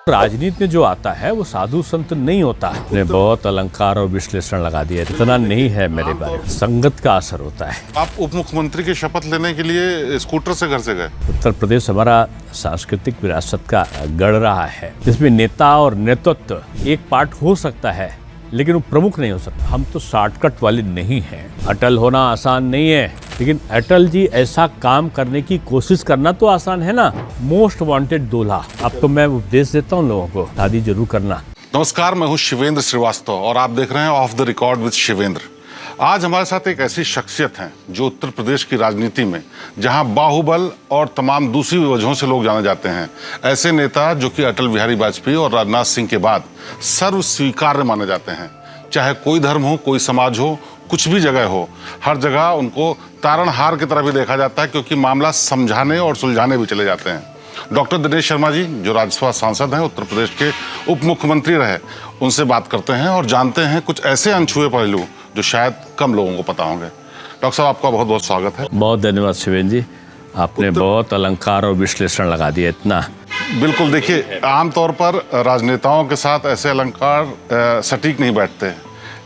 राजनीति में जो आता है वो साधु संत नहीं होता है। बहुत अलंकार और विश्लेषण लगा दिया, इतना नहीं है मेरे बारे में। संगत का असर होता है। आप उप मुख्यमंत्री की शपथ लेने के लिए स्कूटर से घर से गए। उत्तर प्रदेश हमारा सांस्कृतिक विरासत का गढ़ रहा है, जिसमें नेता और नेतृत्व एक पार्ट हो सकता है लेकिन वो प्रमुख नहीं हो सकता। हम तो शॉर्टकट वाले नहीं हैं। अटल होना आसान नहीं है, लेकिन अटल जी ऐसा काम करने की कोशिश करना तो आसान है ना। मोस्ट वांटेड दूल्हा। अब तो मैं उपदेश देता हूँ लोगों को, शादी जरूर करना। नमस्कार, मैं हूँ शिवेंद्र श्रीवास्तव और आप देख रहे हैं of the record with Shivendra. आज हमारे साथ एक ऐसी शख्सियत हैं जो उत्तर प्रदेश की राजनीति में जहां बाहुबल और तमाम दूसरी वजहों से लोग जाने जाते हैं, ऐसे नेता जो कि अटल बिहारी वाजपेयी और राजनाथ सिंह के बाद सर्व स्वीकार्य माने जाते हैं। चाहे कोई धर्म हो, कोई समाज हो, कुछ भी जगह हो, हर जगह उनको तारणहार की तरह भी देखा जाता है, क्योंकि मामला समझाने और सुलझाने भी चले जाते हैं। डॉक्टर दिनेश शर्मा जी, जो राज्यसभा सांसद हैं, उत्तर प्रदेश के उप मुख्यमंत्री रहे, उनसे बात करते हैं और जानते हैं कुछ ऐसे अनछुए पहलू जो शायद कम लोगों को पता होंगे। डॉक्टर साहब, आपका बहुत बहुत स्वागत है। बहुत धन्यवाद शिवेंद्र जी, आपने बहुत अलंकार और विश्लेषण लगा दिया। इतना बिल्कुल, देखिए, आमतौर पर राजनेताओं के साथ ऐसे अलंकार सटीक नहीं बैठते,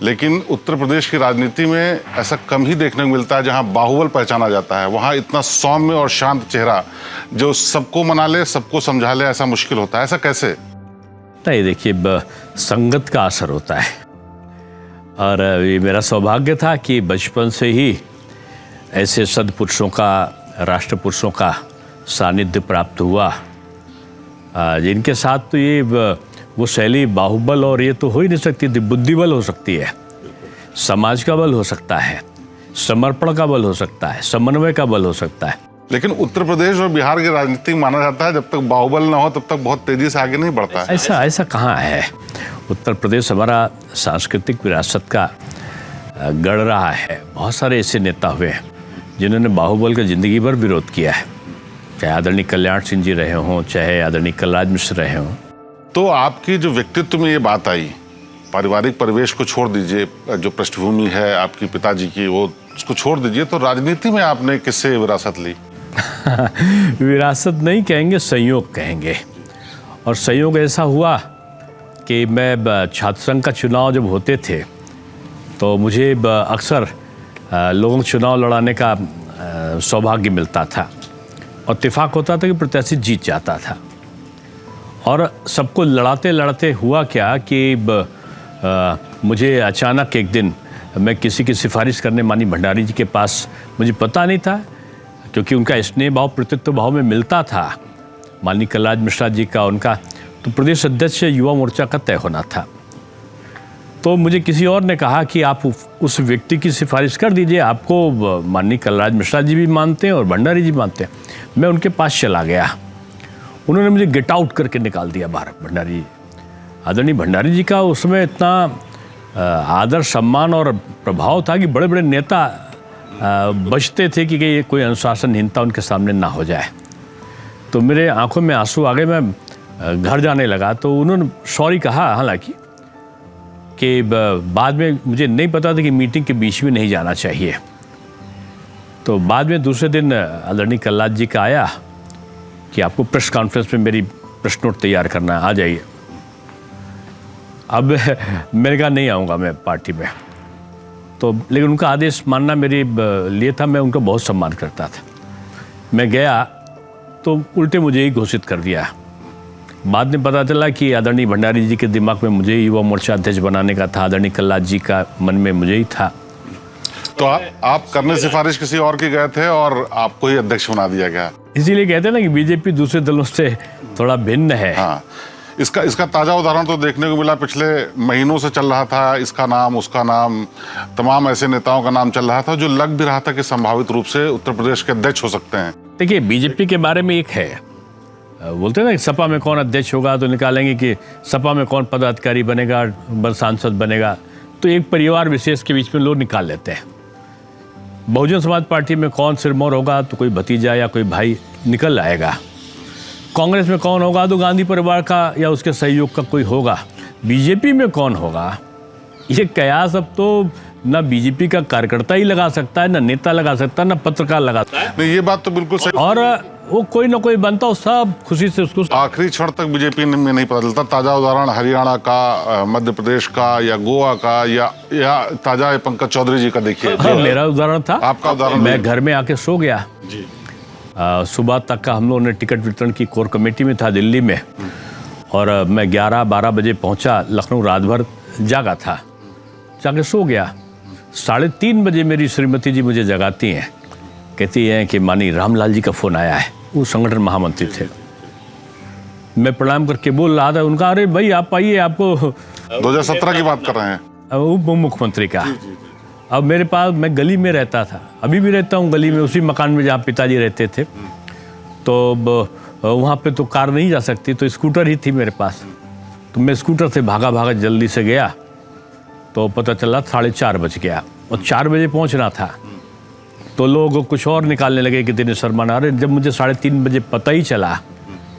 लेकिन उत्तर प्रदेश की राजनीति में ऐसा कम ही देखने को मिलता है। जहां बाहुबल पहचाना जाता है, वहां इतना सौम्य और शांत चेहरा जो सबको मना ले, सबको समझा ले, ऐसा मुश्किल होता है। ऐसा कैसे? नहीं, देखिए, संगत का असर होता है। और ये मेरा सौभाग्य था कि बचपन से ही ऐसे सद्पुरुषों का, राष्ट्र पुरुषों का सानिध्य प्राप्त हुआ, जिनके साथ तो ये वो शैली बाहुबल और ये तो हो ही नहीं सकती थी। बुद्धि बल हो सकती है, समाज का बल हो सकता है, समर्पण का बल हो सकता है, समन्वय का बल हो सकता है। लेकिन उत्तर प्रदेश और बिहार की राजनीति माना जाता है जब तक बाहुबल ना हो तब तक बहुत तेजी से आगे नहीं बढ़ता है। ऐसा कहाँ है। उत्तर प्रदेश हमारा सांस्कृतिक विरासत का गढ़ रहा है। बहुत सारे ऐसे नेता हुए हैं जिन्होंने बाहुबल का जिंदगी भर विरोध किया है, चाहे आदरणीय कल्याण सिंह जी रहे हों, चाहे आदरणीय कलराज मिश्र रहे हों। तो आपकी जो व्यक्तित्व में ये बात आई, पारिवारिक परिवेश को छोड़ दीजिए, जो पृष्ठभूमि है आपकी पिताजी की, वो उसको छोड़ दीजिए, तो राजनीति में आपने किससे विरासत ली? विरासत नहीं कहेंगे, संयोग कहेंगे। और संयोग ऐसा हुआ कि मैं छात्र संघ का चुनाव जब होते थे तो मुझे अक्सर लोगों को चुनाव लड़ाने का सौभाग्य मिलता था और इत्तेफाक होता था कि प्रत्याशी जीत जाता था। और सबको लड़ाते लड़ाते हुआ क्या कि मुझे अचानक एक दिन मैं किसी की सिफारिश करने माननीय भंडारी जी के पास, मुझे पता नहीं था, क्योंकि उनका स्नेह भाव प्रतित्व भाव में मिलता था, माननीय कलराज मिश्रा जी का, उनका तो प्रदेश अध्यक्ष युवा मोर्चा का तय होना था। तो मुझे किसी और ने कहा कि आप उस व्यक्ति की सिफारिश कर दीजिए, आपको माननीय कलराज मिश्रा जी भी मानते हैं और भंडारी जी मानते हैं। मैं उनके पास चला गया, उन्होंने मुझे गेट आउट करके निकाल दिया बाहर। भंडारी जी, आदरणीय भंडारी जी का उस समय इतना आदर सम्मान और प्रभाव था कि बड़े बड़े नेता बचते थे कि कोई अनुशासनहीनता उनके सामने ना हो जाए। तो मेरे आंखों में आंसू आ गए, मैं घर जाने लगा। तो उन्होंने सॉरी कहा, हालांकि कि बाद में मुझे नहीं पता था कि मीटिंग के बीच में नहीं जाना चाहिए। तो बाद में दूसरे दिन आदरणीय कलराज जी का आया कि आपको प्रेस कॉन्फ्रेंस में मेरी प्रेस नोट तैयार करना है, आ जाइए। अब मैंने कहा नहीं आऊँगा मैं पार्टी में, तो लेकिन उनका आदेश मानना मेरे लिए था, मैं उनका बहुत सम्मान करता था। मैं गया तो उल्टे मुझे ही घोषित कर दिया। बाद में पता चला कि आदरणीय भंडारी जी के दिमाग में मुझे युवा मोर्चा अध्यक्ष बनाने का था, आदरणीय कलराज जी का मन में मुझे ही था। तो आप करने सिफारिश किसी और की गए थे और आपको ही अध्यक्ष बना दिया गया। इसीलिए कहते हैं ना कि बीजेपी दूसरे दलों से थोड़ा भिन्न है। हाँ, इसका ताजा उदाहरण तो देखने को मिला, पिछले महीनों से चल रहा था, इसका नाम, उसका नाम, तमाम ऐसे नेताओं का नाम चल रहा था जो लग भी रहा था कि संभावित रूप से उत्तर प्रदेश के अध्यक्ष हो सकते हैं। देखिए, बीजेपी के बारे में एक है, बोलते हैं ना कि सपा में कौन अध्यक्ष होगा, तो निकालेंगे कि सपा में कौन पदाधिकारी बनेगा, सांसद बनेगा, तो एक परिवार विशेष के बीच में लोग निकाल लेते हैं। बहुजन समाज पार्टी में कौन सिरमौर होगा, तो कोई भतीजा या कोई भाई निकल आएगा। कांग्रेस में कौन होगा, तो गांधी परिवार का या उसके सहयोग का कोई होगा। बीजेपी में कौन होगा, ये कयास अब तो ना बीजेपी का कार्यकर्ता ही लगा सकता है, ना नेता लगा सकता है, ना पत्रकार लगा सकता है। नहीं, ये बात तो बिल्कुल सही। और वो कोई ना कोई बनता हो, सब खुशी से उसको। आखिरी क्षण तक बीजेपी में नहीं पता चलता। ताजा उदाहरण हरियाणा का, मध्य प्रदेश का, या गोवा का, या ताजा पंकज चौधरी जी का देखिए। हाँ, मेरा उदाहरण था। आपका उदाहरण? मैं घर में आके सो गया जी। सुबह तक का हम लोगों ने टिकट वितरण की कोर कमेटी में था दिल्ली में, और मैं 11-12 बजे पहुंचा लखनऊ। रात भर जागा था, जाके सो गया। 3:30 बजे मेरी श्रीमती जी मुझे जगाती हैं, कहती हैं कि मानी रामलाल जी का फ़ोन आया है। वो संगठन महामंत्री थे। मैं प्रणाम करके बोल रहा था, उनका अरे भाई आप आइए, आपको 2017 की बात कर रहे हैं? उप मुख्यमंत्री का। अब मेरे पास, मैं गली में रहता था, अभी भी रहता हूँ गली में, उसी मकान में जहाँ पिताजी रहते थे। तो वहाँ पे तो कार नहीं जा सकती, तो स्कूटर ही थी मेरे पास। तो मैं स्कूटर से भागा भागा जल्दी से गया, तो पता चला 4:30 बज गया और 4 बजे पहुँचना था। तो लोग कुछ और निकालने लगे कि दिनेश शर्मा ने। अरे जब मुझे 3:30 बजे पता ही चला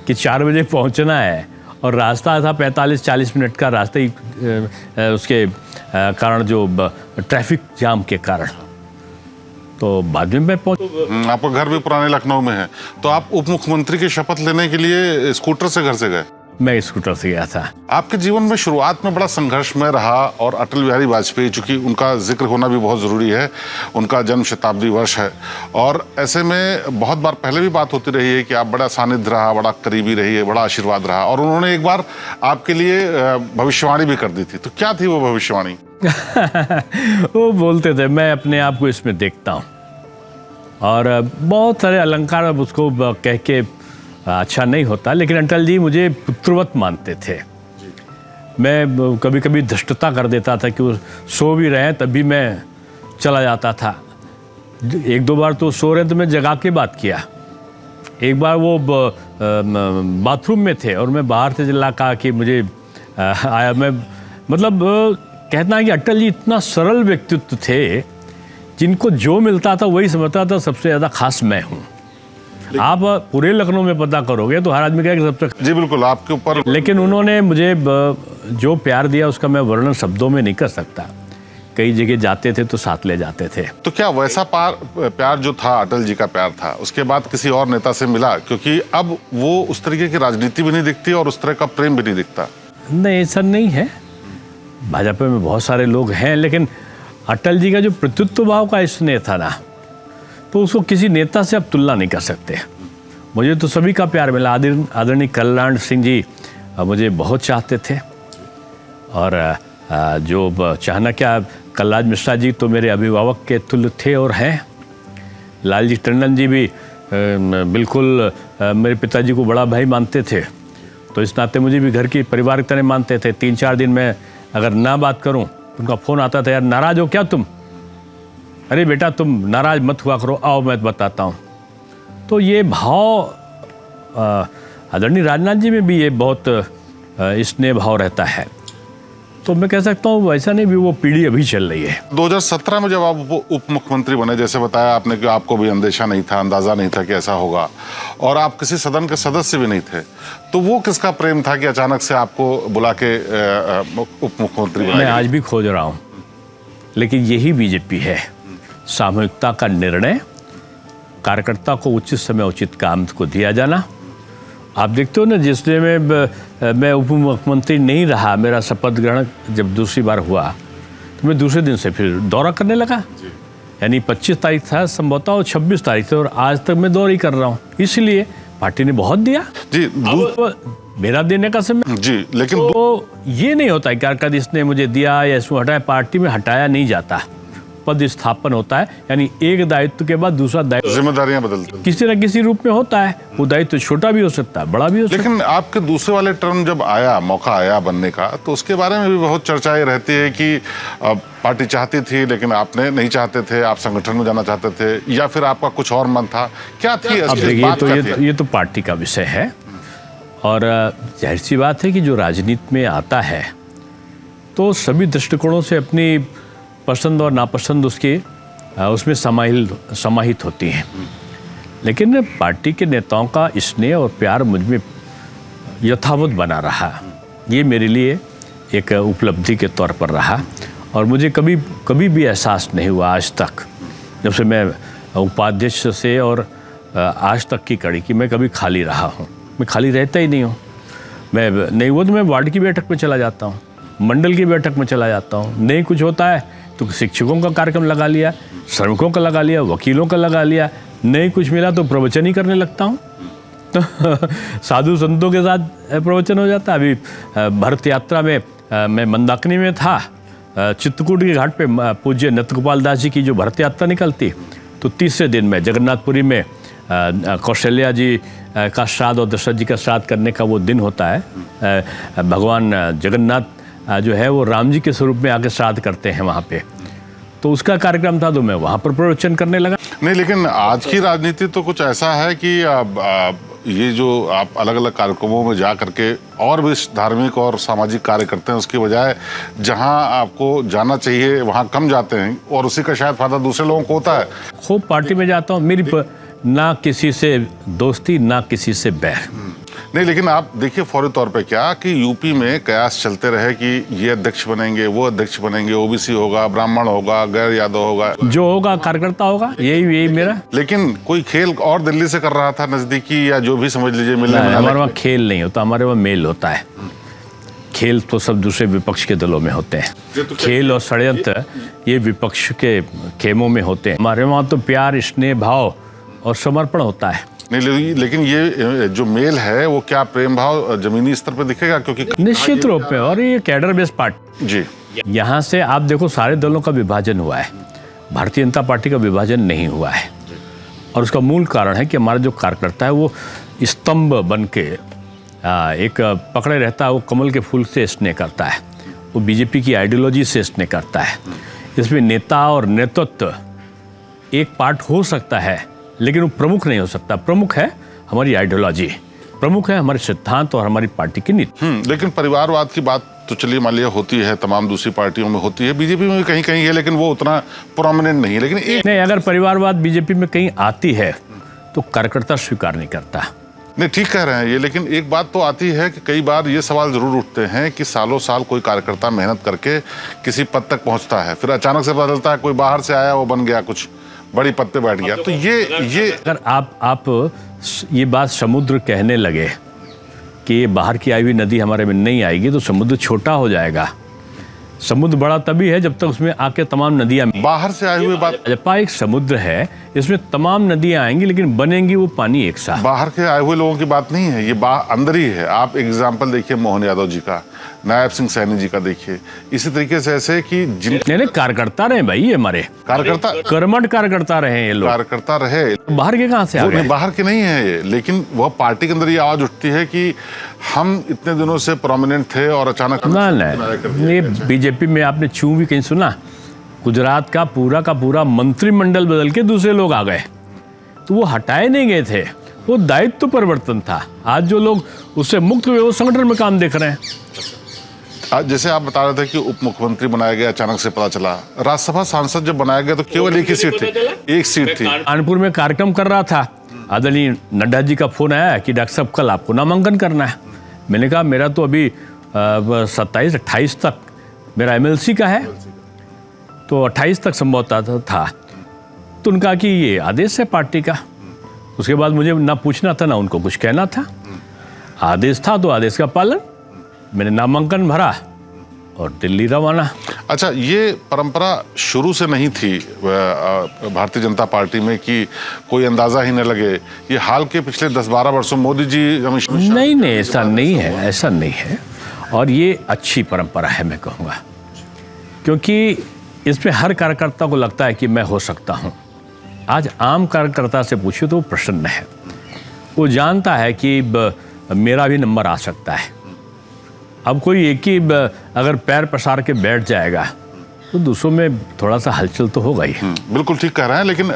कि 4 बजे पहुँचना है, और रास्ता था 45-40 मिनट का रास्ता ही, उसके कारण जो ट्रैफिक जाम के कारण, तो बाद में मैं पहुंच। आपका घर भी पुराने लखनऊ में है, तो आप उप मुख्यमंत्री की शपथ लेने के लिए स्कूटर से घर से गए? मैं स्कूटर से गया था। आपके जीवन में शुरुआत में बड़ा संघर्षमय रहा, और अटल बिहारी वाजपेयी, चूंकि उनका जिक्र होना भी बहुत ज़रूरी है, उनका जन्म शताब्दी वर्ष है, और ऐसे में बहुत बार पहले भी बात होती रही है कि आप बड़ा सानिध्य रहा, बड़ा करीबी रही है, बड़ा आशीर्वाद रहा, और उन्होंने एक बार आपके लिए भविष्यवाणी भी कर दी थी। तो क्या थी वो भविष्यवाणी? वो बोलते थे, मैं अपने आप को इसमें देखता हूँ, और बहुत सारे अलंकार अब उसको कह के अच्छा नहीं होता, लेकिन अटल जी मुझे पुत्रवत मानते थे। मैं कभी कभी धृष्टता कर देता था कि वो सो भी रहे तब भी मैं चला जाता था। 1-2 बार तो सो रहे तो मैं जगा के बात किया। एक बार वो बाथरूम में थे और मैं बाहर से चिल्ला कहा कि मुझे आया। मैं मतलब कहना है कि अटल जी इतना सरल व्यक्तित्व थे, जिनको जो मिलता था वही समझता था सबसे ज़्यादा खास मैं हूँ। आप पूरे लखनऊ में पता करोगे तो हर आदमी कहेगा सबसे। जी बिल्कुल, आपके ऊपर। लेकिन उन्होंने मुझे जो प्यार दिया उसका मैं वर्णन शब्दों में नहीं कर सकता। कई जगह जाते थे तो साथ ले जाते थे। तो क्या वैसा प्यार जो था, अटल जी का प्यार था, उसके बाद किसी और नेता से मिला? क्योंकि अब वो उस तरीके की राजनीति भी नहीं दिखती और उस तरह का प्रेम भी नहीं दिखता। नहीं, ऐसा नहीं है। भाजपा में बहुत सारे लोग हैं, लेकिन अटल जी का जो प्रतित्व भाव का स्नेह था ना, तो उसको किसी नेता से आप तुलना नहीं कर सकते। मुझे तो सभी का प्यार मिला। आदरणीय कल्याण सिंह जी मुझे बहुत चाहते थे, और जो चाहना क्या, कलराज मिश्रा जी तो मेरे अभिभावक के तुल्य थे और हैं। लालजी टंडन जी भी बिल्कुल मेरे पिताजी को बड़ा भाई मानते थे, तो इस नाते मुझे भी घर की परिवार की तरह मानते थे। 3-4 दिन में अगर ना बात करूं, उनका फ़ोन आता था, यार नाराज़ हो क्या तुम? अरे बेटा तुम नाराज़ मत हुआ करो, आओ मैं बताता हूँ। तो ये भाव आदरणीय राजनाथ जी में भी ये बहुत स्नेह भाव रहता है। तो मैं कह सकता हूँ वैसा नहीं भी, वो पीढ़ी अभी चल रही है। 2017 में जब आप उप मुख्यमंत्री बने, जैसे बताया आपने कि आपको भी अंदेशा नहीं था, अंदाजा नहीं था कि ऐसा होगा, और आप किसी सदन के सदस्य भी नहीं थे, तो वो किसका प्रेम था कि अचानक से आपको बुला के उप मुख्यमंत्री बनाया? मैं आज भी खोज रहा हूँ, लेकिन यही बीजेपी है। सामूहिकता का निर्णय, कार्यकर्ता को उचित समय उचित काम को दिया जाना। आप देखते हो ना, जिस दिन मैं उप मुख्यमंत्री नहीं रहा, मेरा शपथ ग्रहण जब दूसरी बार हुआ, तो मैं दूसरे दिन से फिर दौरा करने लगा। यानी 25 तारीख था संभवतः और 26 तारीख से, और आज तक मैं दौरा ही कर रहा हूँ। इसलिए पार्टी ने बहुत दिया जी, मेरा देने का समय जी। लेकिन तो ये नहीं होता कि कद इसने मुझे दिया या इसको हटाया। पार्टी में हटाया नहीं जाता, पद स्थापन होता है। यानी एक दायित्व के बाद दूसरा दायित्व, जिम्मेदारियां बदलती किसी न किसी रूप में होता है। वो दायित्व छोटा भी हो सकता है, बड़ा भी हो सकता है। लेकिन आपके दूसरे वाले टर्म जब आया, मौका आया बनने का, तो उसके बारे में भी बहुत चर्चाएं रहती है कि पार्टी चाहती थी लेकिन आपने नहीं चाहते थे, आप संगठन में जाना चाहते थे, या फिर आपका कुछ और मन था? क्या थी अब देखिए, ये तो पार्टी का विषय है, और जाहिर सी बात है कि जो राजनीति में आता है तो सभी दृष्टिकोणों से अपनी पसंद और नापसंद उसमें समाहित होती हैं। लेकिन पार्टी के नेताओं का स्नेह और प्यार मुझ में यथावत बना रहा। ये मेरे लिए एक उपलब्धि के तौर पर रहा, और मुझे कभी भी एहसास नहीं हुआ आज तक, जब से मैं उपाध्यक्ष से और आज तक की कड़ी कि मैं कभी खाली रहा हूँ। मैं खाली रहता ही नहीं हूँ। मैं नहीं हुआ तो मैं वार्ड की बैठक में चला जाता हूँ, मंडल की बैठक में चला जाता हूँ। नहीं कुछ होता है तो शिक्षकों का कार्यक्रम लगा लिया, श्रमिकों का लगा लिया, वकीलों का लगा लिया। नहीं कुछ मिला तो प्रवचन ही करने लगता हूँ। तो साधु संतों के साथ प्रवचन हो जाता है। अभी भरत यात्रा में मैं मंदाकिनी में था, चित्रकूट के घाट पे पूज्य नतगोपाल दास जी की जो भरत यात्रा निकलती, तो तीसरे दिन में जगन्नाथपुरी में कौशल्या जी का श्राद्ध और दशरथ जी का श्राद्ध करने का वो दिन होता है। भगवान जगन्नाथ जो है वो राम जी के स्वरूप में आके श्राद्ध करते हैं वहाँ पे, तो उसका कार्यक्रम था तो मैं वहाँ पर प्रवचन करने लगा। नहीं, लेकिन आज की राजनीति तो कुछ ऐसा है कि ये जो आप अलग अलग कार्यक्रमों में जा करके और भी धार्मिक और सामाजिक कार्य करते हैं, उसकी बजाय जहां आपको जाना चाहिए वहां कम जाते हैं और उसी का शायद फायदा दूसरे लोगों को होता है। खूब पार्टी में जाता हूँ, मेरी ना किसी से दोस्ती ना किसी से बैर। नहीं, लेकिन आप देखिए फौरी तौर पे क्या कि यूपी में कयास चलते रहे कि ये अध्यक्ष बनेंगे, वो अध्यक्ष बनेंगे, ओबीसी होगा, ब्राह्मण होगा, गैर यादव होगा, जो होगा कार्यकर्ता होगा, यही मेरा। लेकिन कोई खेल और दिल्ली से कर रहा था नजदीकी या जो भी समझ लीजिए मिलने में। हमारे वहाँ खेल नहीं होता, हमारे वहाँ मेल होता है। खेल तो सब दूसरे विपक्ष के दलों में होते हैं। खेल और षड्यंत्र ये विपक्ष के खेमों में होते हैं। हमारे वहाँ तो प्यार, स्नेह भाव और समर्पण होता है। नहीं, लेकिन ये जो मेल है वो क्या प्रेम भाव जमीनी स्तर पर दिखेगा? क्योंकि निश्चित रूप में, और ये कैडर बेस्ड पार्टी जी, यहाँ से आप देखो सारे दलों का विभाजन हुआ है, भारतीय जनता पार्टी का विभाजन नहीं हुआ है। और उसका मूल कारण है कि हमारा जो कार्यकर्ता है वो स्तंभ बन के एक पकड़े रहता है। वो कमल के फूल से स्नेह करता है, वो बीजेपी की आइडियोलॉजी से स्नेह करता है। इसमें नेता और नेतृत्व एक पार्ट हो सकता है, लेकिन वो प्रमुख नहीं हो सकता। प्रमुख है हमारी आइडियोलॉजी, प्रमुख है हमारे सिद्धांत और हमारी पार्टी की नीति। लेकिन परिवारवाद की बात तो चलिए मान लिया होती है, तमाम दूसरी पार्टियों में होती है, बीजेपी में भी कहीं कहीं है, लेकिन वो उतना प्रोमिनेंट नहीं है। लेकिन नहीं, अगर परिवारवाद बीजेपी में कहीं आती है तो कार्यकर्ता स्वीकार नहीं करता। नहीं, ठीक कह रहे हैं ये, लेकिन एक बात तो आती है कि कई बार ये सवाल जरूर उठते हैं कि सालों साल कोई कार्यकर्ता मेहनत करके किसी पद तक पहुंचता है, फिर अचानक से पता चलता है कोई बाहर से आया, वो बन गया, कुछ बड़ी पद पे बैठ गया। तो ये अगर आप ये बात समुद्र कहने लगे कि ये बाहर की आई हुई नदी हमारे में नहीं आएगी तो समुद्र छोटा हो जाएगा। समुद्र बड़ा तभी है जब तक उसमें आके तमाम नदियां, बाहर से आए हुए बात, जपा एक समुद्र है, इसमें तमाम नदियां आएंगी लेकिन बनेंगी वो पानी एक साथ। बाहर के आए हुए लोगों की बात नहीं है, ये अंदर ही है। आप एग्जाम्पल देखिए मोहन यादव जी का, नायब सिंह सैनी जी का देखिए, इसी तरीके से ऐसे कि नहीं कार्यकर्ता रहे भाई, ये हमारे कार्यकर्ता कर्मठ कार्यकर्ता रहे, ये लोग कार्यकर्ता रहे, बाहर के कहाँ से आ गए? बाहर के नहीं है ये, लेकिन वह पार्टी के अंदर ये आवाज उठती है कि हम इतने दिनों से प्रोमिनेंट थे और अचानक नहीं, ये बीजेपी में आपने चूं भी कहीं सुना? गुजरात का पूरा मंत्रिमंडल बदल के दूसरे लोग आ गए, तो वो हटाए नहीं गए थे, वो दायित्व परिवर्तन था। आज जो लोग उससे मुक्त हुए वो संगठन में काम देख रहे हैं। जैसे आप बता रहे थे कि उप मुख्यमंत्री बनाया गया, अचानक से पता चला। राज्यसभा सांसद जब बनाया गया तो केवल एक ही सीट थी, एक सीट थी। कानपुर में कार्यक्रम कर रहा था, आदरणीय नड्डा जी का फोन आया कि डॉक्टर साहब कल आपको नामांकन करना है। मैंने कहा मेरा तो अभी 27-28 तक मेरा MLC का है, तो 28 तक संभवतः था। तो उनका कि ये आदेश है पार्टी का। उसके बाद मुझे ना पूछना था ना उनको कुछ कहना था, आदेश था तो आदेश का पालन। मैंने नामांकन भरा और दिल्ली रवाना। अच्छा, ये परंपरा शुरू से नहीं थी भारतीय जनता पार्टी में कि कोई अंदाजा ही न लगे? ये हाल के पिछले 10-12 वर्षों मोदी जी नहीं, ऐसा नहीं है, ऐसा नहीं है। और ये अच्छी परंपरा है मैं कहूँगा, क्योंकि इसमें हर कार्यकर्ता को लगता है कि मैं हो सकता हूँ। आज आम कार्यकर्ता से पूछिए तो वो प्रसन्न है, वो जानता है कि मेरा भी नंबर आ सकता है। अब कोई एक ही अगर पैर पसार के बैठ जाएगा तो दूसरों में थोड़ा सा हलचल तो होगा ही। बिल्कुल ठीक कह रहे हैं, लेकिन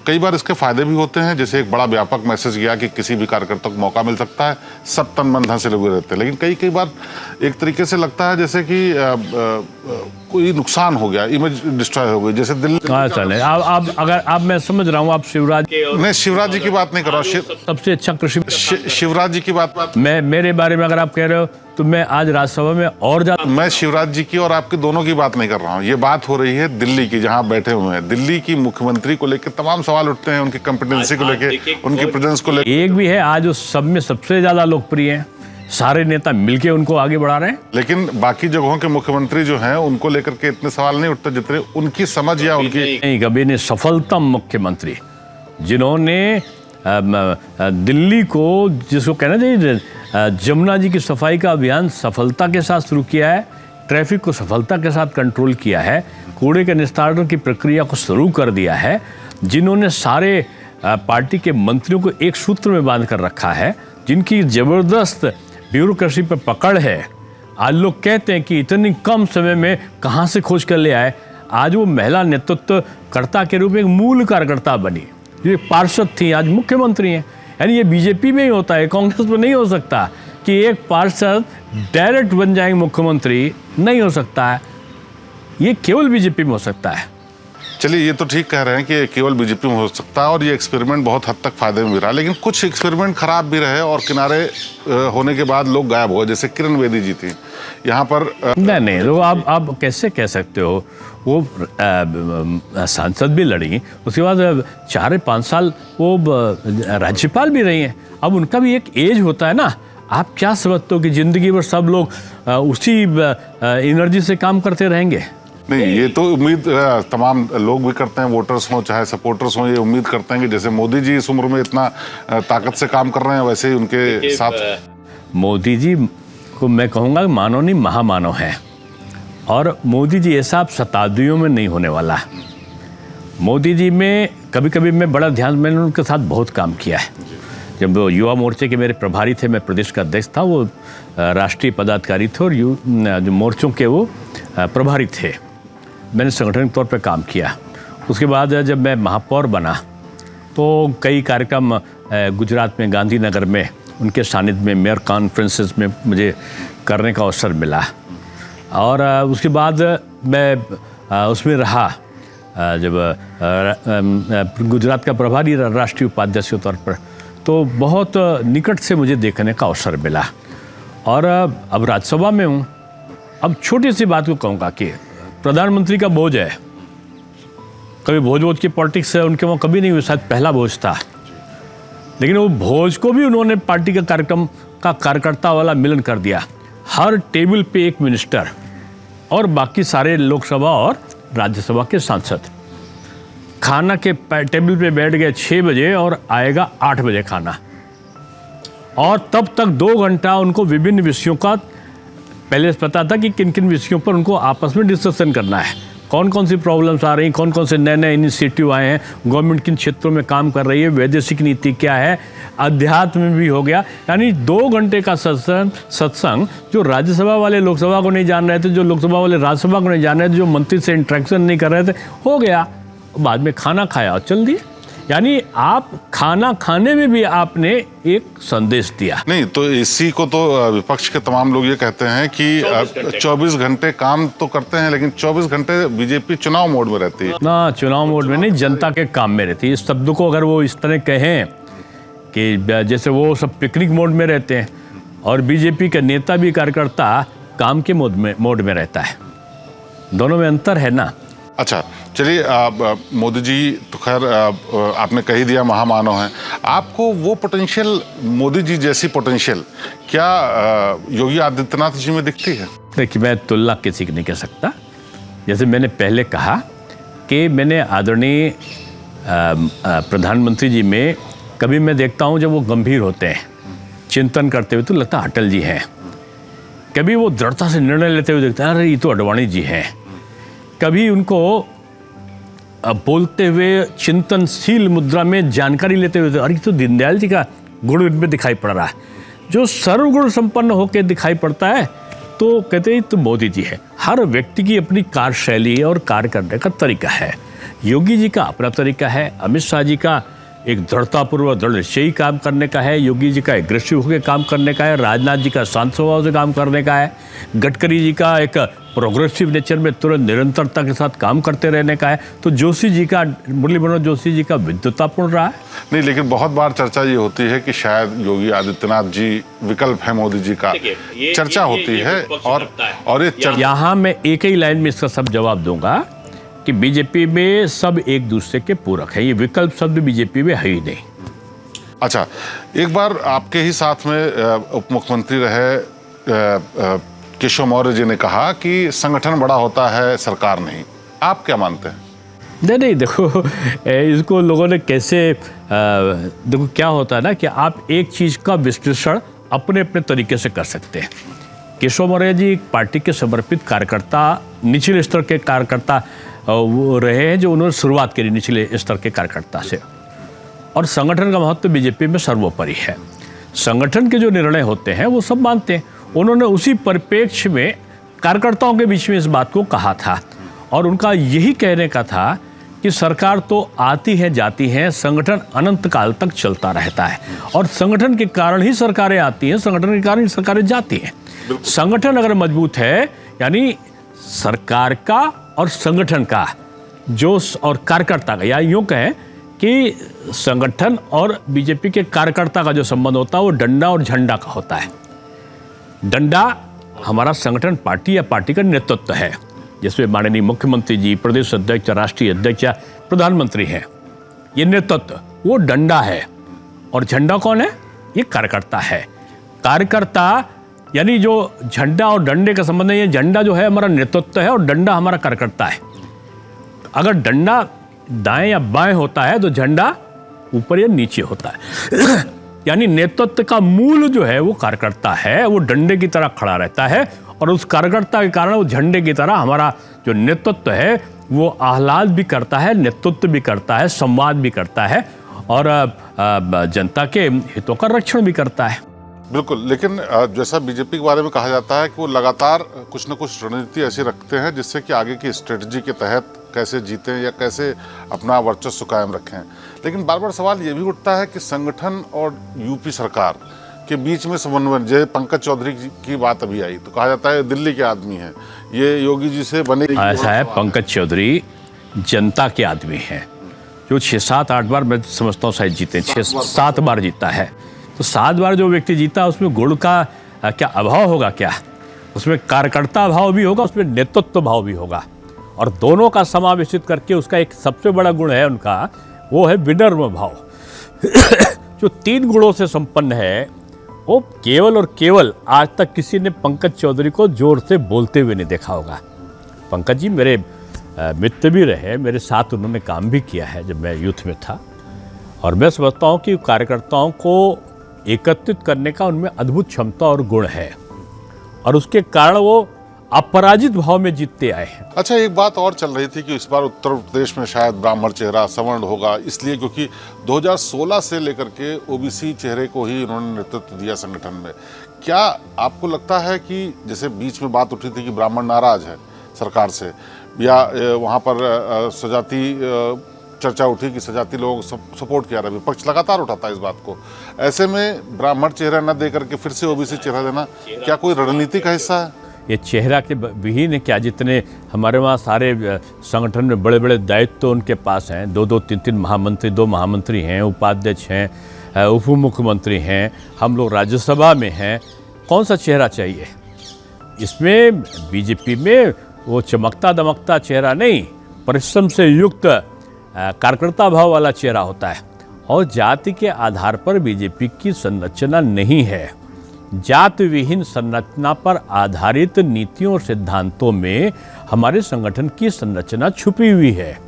कई बार इसके फायदे भी होते हैं। जैसे एक बड़ा व्यापक मैसेज गया कि किसी भी कार्यकर्ता को मौका मिल सकता है, सब तन मन धन से लगे रहते हैं। लेकिन कई बार एक तरीके से लगता है जैसे कि कोई नुकसान हो गया, इमेज डिस्ट्रॉय हो गई, जैसे दिल्ली। चले आप अगर आप, मैं समझ रहा हूँ आप शिवराज, नहीं शिवराज जी की बात नहीं कर रहा हूँ, सबसे अच्छा कृषि शिवराज जी की बात मैं, मेरे बारे में अगर आप कह रहे हो तो मैं आज राज्यसभा में और ज़्यादा। मैं शिवराज जी की और आपकी दोनों की बात नहीं कर रहा हूँ, ये बात हो रही है दिल्ली की, जहाँ बैठे हुए हैं। दिल्ली की मुख्यमंत्री को लेकर तमाम सवाल उठते हैं, उनकी कॉम्पिटेंसी को लेकर, उनकी प्रेजेंस को लेकर। एक भी है आज वो सब में सबसे ज़्यादा लोकप्रिय हैं, सारे नेता मिलके उनको आगे बढ़ा रहे हैं। लेकिन बाकी जगहों के मुख्यमंत्री जो हैं उनको लेकर के इतने सवाल नहीं उठते जितने उनकी समझ या उनकी। नहीं, कभी नहीं। सफलतम मुख्यमंत्री जिन्होंने दिल्ली को, जिसको कहना चाहिए, जमुना जी की सफाई का अभियान सफलता के साथ शुरू किया है, ट्रैफिक को सफलता के साथ कंट्रोल किया है, कूड़े के निस्तारण की प्रक्रिया को शुरू कर दिया है, जिन्होंने सारे पार्टी के मंत्रियों को एक सूत्र में बांध कर रखा है, जिनकी ज़बरदस्त ब्यूरोक्रेसी पर पकड़ है। आज लोग कहते हैं कि इतनी कम समय में कहाँ से खोज कर ले आए। आज वो महिला नेतृत्वकर्ता के रूप में एक मूल कार्यकर्ता बनी, जो पार्षद थी, आज मुख्यमंत्री हैं। यानी ये बीजेपी में ही होता है, कांग्रेस में नहीं हो सकता कि एक पार्षद डायरेक्ट बन जाएंगे मुख्यमंत्री, नहीं हो सकता है। ये केवल बीजेपी में हो सकता है। चलिए, ये तो ठीक कह रहे हैं कि केवल बीजेपी में हो सकता है और ये एक्सपेरिमेंट बहुत हद तक फायदे में भी रहा, लेकिन कुछ एक्सपेरिमेंट खराब भी रहे और किनारे होने के बाद लोग गायब हुए, जैसे किरण बेदी जी थी यहाँ पर। नहीं, तो आप कैसे कह सकते हो? वो सांसद भी लड़ी, उसके बाद 4-5 साल वो राज्यपाल भी रही हैं। अब उनका भी एक एज होता है ना। आप क्या समझते हो कि जिंदगी भर सब लोग उसी एनर्जी से काम करते रहेंगे? नहीं, ये तो उम्मीद तमाम लोग भी करते हैं, वोटर्स हों चाहे सपोर्टर्स हों, ये उम्मीद करते हैं कि जैसे मोदी जी इस उम्र में इतना ताकत से काम कर रहे हैं, वैसे ही उनके साथ। मोदी जी को मैं कहूँगा मानव नहीं महामानव है, और मोदी जी ऐसा आप शताब्दियों में नहीं होने वाला। मोदी जी में कभी कभी मैं बड़ा ध्यान, मैंने उनके साथ बहुत काम किया है। जब वो युवा मोर्चे के मेरे प्रभारी थे, मैं प्रदेश का अध्यक्ष था, वो राष्ट्रीय पदाधिकारी थे और जो मोर्चों के वो प्रभारी थे। मैंने संगठनिक तौर पर काम किया। उसके बाद जब मैं महापौर बना तो कई कार्यक्रम गुजरात में गांधीनगर में उनके सानिध्य में मेयर कॉन्फ्रेंसेस में मुझे करने का अवसर मिला, और उसके बाद मैं उसमें रहा जब गुजरात का प्रभारी राष्ट्रीय उपाध्यक्ष के तौर पर, तो बहुत निकट से मुझे देखने का अवसर मिला। और अब राज्यसभा में हूँ। अब छोटी सी बात को कहूँगा कि प्रधानमंत्री का बोझ है, कभी भोज की पॉलिटिक्स है उनके वहाँ कभी नहीं हुई, शायद पहला भोज था, लेकिन वो भोज को भी उन्होंने पार्टी का कार्यक्रम का कार्यकर्ता वाला मिलन कर दिया। हर टेबल पे एक मिनिस्टर और बाकी सारे लोकसभा और राज्यसभा के सांसद। खाना के टेबल पे बैठ गए 6 बजे और आएगा 8 बजे खाना, और तब तक 2 घंटा उनको विभिन्न विषयों का पहले पता था कि किन किन विषयों पर उनको आपस में डिस्कशन करना है, कौन कौन सी प्रॉब्लम्स आ रही, कौन कौन से नए नए इनिशिएटिव आए हैं, गवर्नमेंट किन क्षेत्रों में काम कर रही है, वैदेशिक नीति क्या है, अध्यात्म में भी हो गया। यानी 2 घंटे का सत्संग जो राज्यसभा वाले लोकसभा को नहीं जान रहे थे, जो लोकसभा वाले राज्यसभा को नहीं जान रहे थे, जो मंत्री से इंटरेक्शन नहीं कर रहे थे, हो गया। बाद में खाना खाया और चल दिए। यानी आप खाना खाने में भी आपने एक संदेश दिया। नहीं तो इसी को तो विपक्ष के तमाम लोग ये कहते हैं कि 24 घंटे काम तो करते हैं, लेकिन 24 घंटे बीजेपी चुनाव मोड में रहती है ना। चुनाव मोड में नहीं, जनता के काम में रहती है। इस शब्द को अगर वो इस तरह कहें कि जैसे वो सब पिकनिक मोड में रहते हैं और बीजेपी के नेता भी कार्यकर्ता काम के मोड में रहता है, दोनों में अंतर है ना। अच्छा, चलिए, मोदी जी तो खैर आपने कह ही दिया महामानव हैं। आपको वो पोटेंशियल, मोदी जी जैसी पोटेंशियल क्या योगी आदित्यनाथ जी में दिखती है? देखिए, मैं तुलना किसी की नहीं कह सकता। जैसे मैंने पहले कहा कि मैंने आदरणीय प्रधानमंत्री जी में कभी मैं देखता हूँ जब वो गंभीर होते हैं, चिंतन करते हुए, तो लगता है अटल जी हैं। कभी वो दृढ़ता से निर्णय लेते हुए देखते हैं, अरे ये तो अडवाणी जी हैं। कभी उनको बोलते हुए चिंतनशील मुद्रा में जानकारी लेते हुए, अरे तो दीनदयाल जी का गुण इनमें दिखाई पड़ रहा है। जो सर्वगुण संपन्न होकर दिखाई पड़ता है तो कहते हैं तो मोदी जी है। हर व्यक्ति की अपनी कार्यशैली और कार्य करने का तरीका है। योगी जी का अपना तरीका है, अमित शाह जी का एक दृढ़तापूर्वक दृढ़ निश्चयी काम करने का है, योगी जी का एग्रेसिव होकर काम करने का है, राजनाथ जी का शांत स्वभाव से काम करने का है, गडकरी जी का एक प्रोग्रेसिव नेचर में तुरंत निरंतरता के साथ काम करते रहने का है, तो जोशी जी का, मुरली मनोहर जोशी जी का विद्वतापूर्ण रहा है। नहीं, लेकिन बहुत बार चर्चा ये होती है कि शायद योगी आदित्यनाथ जी विकल्प है मोदी जी का, चर्चा होती है। और ये यहाँ मैं एक ही लाइन में इसका सब जवाब दूंगा कि बीजेपी में सब एक दूसरे के पूरक है, ये विकल्प शब्द बीजेपी में है ही नहीं। अच्छा, एक बार आपके ही साथ में उप मुख्यमंत्री रहे केशव मौर्य जी ने कहा कि संगठन बड़ा होता है, सरकार नहीं। आप क्या मानते हैं? नहीं, देखो इसको लोगों ने कैसे देखो क्या होता है ना कि आप एक चीज़ का विश्लेषण अपने अपने तरीके से कर सकते हैं। केशव मौर्य जी एक पार्टी के समर्पित कार्यकर्ता, निचले स्तर के कार्यकर्ता वो रहे हैं, जो उन्होंने शुरुआत करी निचले स्तर के कार्यकर्ता से, और संगठन का महत्व बीजेपी में सर्वोपरि है। संगठन के जो निर्णय होते हैं वो सब मानते हैं। उन्होंने उसी परिप्रेक्ष्य में कार्यकर्ताओं के बीच में इस बात को कहा था, और उनका यही कहने का था कि सरकार तो आती है जाती है, संगठन अनंत काल तक चलता रहता है, और संगठन के कारण ही सरकारें आती हैं, संगठन के कारण ही सरकारें जाती हैं। संगठन अगर मजबूत है, यानी सरकार का और संगठन का जोश और कार्यकर्ता का, या यूँ कहें कि संगठन और बीजेपी के कार्यकर्ता का जो संबंध होता है वो डंडा और झंडा का होता है। डंडा हमारा संगठन पार्टी या पार्टी का नेतृत्व है, जिसमें माननीय मुख्यमंत्री जी, प्रदेश अध्यक्ष, राष्ट्रीय अध्यक्ष, प्रधानमंत्री हैं, ये नेतृत्व वो डंडा है। और झंडा कौन है? ये कार्यकर्ता है। कार्यकर्ता यानी जो झंडा और डंडे का संबंध है, ये झंडा जो है हमारा नेतृत्व है और डंडा हमारा कार्यकर्ता है। अगर डंडा दाएं या बाएं होता है तो झंडा ऊपर या नीचे होता है। यानी नेतृत्व का मूल जो है वो कार्यकर्ता है, वो डंडे की तरह खड़ा रहता है, और उस कार्यकर्ता के कारण वो झंडे की तरह हमारा जो नेतृत्व है वो आह्लाद भी करता है, नेतृत्व भी करता है, संवाद भी करता है, और जनता के हितों का रक्षण भी करता है। बिल्कुल, लेकिन जैसा बीजेपी के बारे में कहा जाता है कि वो लगातार कुछ न कुछ रणनीति ऐसी रखते हैं जिससे कि आगे की स्ट्रेटजी के तहत कैसे जीतें या कैसे अपना वर्चस्व कायम रखें। लेकिन बार बार सवाल ये भी उठता है कि संगठन और यूपी सरकार के बीच में समन्वय, जैसे पंकज चौधरी की बात अभी आई तो कहा जाता है दिल्ली के आदमी हैं, ये योगी जी से बने। ऐसा है, पंकज चौधरी जनता के आदमी हैं, जो 6-7-8 बार मैं समझता हूँ शायद जीते, 6-7 बार जीता है। तो 7 बार जो व्यक्ति जीता उसमें गुण का क्या अभाव होगा? क्या उसमें कार्यकर्ता भाव भी होगा, उसमें नेतृत्व भाव भी होगा, और दोनों का समावेशित करके उसका एक सबसे बड़ा गुण है उनका, वो है विनम्र भाव। जो 3 गुणों से संपन्न है, वो केवल और केवल आज तक किसी ने पंकज चौधरी को जोर से बोलते हुए नहीं देखा होगा। पंकज जी मेरे मित्र भी रहे, मेरे साथ उन्होंने काम भी किया है जब मैं यूथ में था, और मैं समझता हूँ कि कार्यकर्ताओं को एकत्रित करने का उनमें अद्भुत क्षमता और गुण है, और उसके कारण वो अपराजित भाव में जीतते आए हैं। अच्छा, एक बात और चल रही थी कि इस बार उत्तर प्रदेश में शायद ब्राह्मण चेहरा सवर्ण होगा, इसलिए क्योंकि 2016 से लेकर के ओबीसी चेहरे को ही उन्होंने नेतृत्व दिया संगठन में। क्या आपको लगता है कि जैसे बीच में बात उठी थी कि ब्राह्मण नाराज है सरकार से, या वहाँ पर सजाती चर्चा उठी कि सजाती लोग सपोर्ट किया, रहा विपक्ष लगातार उठाता है इस बात को, ऐसे में ब्राह्मण चेहरा न दे करके फिर से ओबीसी चेहरा देना क्या कोई रणनीति का हिस्सा है? ये चेहरा के विहीन है क्या? जितने हमारे वहाँ सारे संगठन में बड़े बड़े दायित्व तो उनके पास हैं, 2-2, 3-3 महामंत्री, 2 महामंत्री हैं, उपाध्यक्ष हैं, उप मुख्यमंत्री हैं, हम लोग राज्यसभा में हैं, कौन सा चेहरा चाहिए? इसमें बीजेपी में वो चमकता दमकता चेहरा नहीं, परिश्रम से युक्त कार्यकर्ता भाव वाला चेहरा होता है, और जाति के आधार पर बीजेपी की संरचना नहीं है। जाति विहीन संरचना पर आधारित नीतियों और सिद्धांतों में हमारे संगठन की संरचना छुपी हुई है,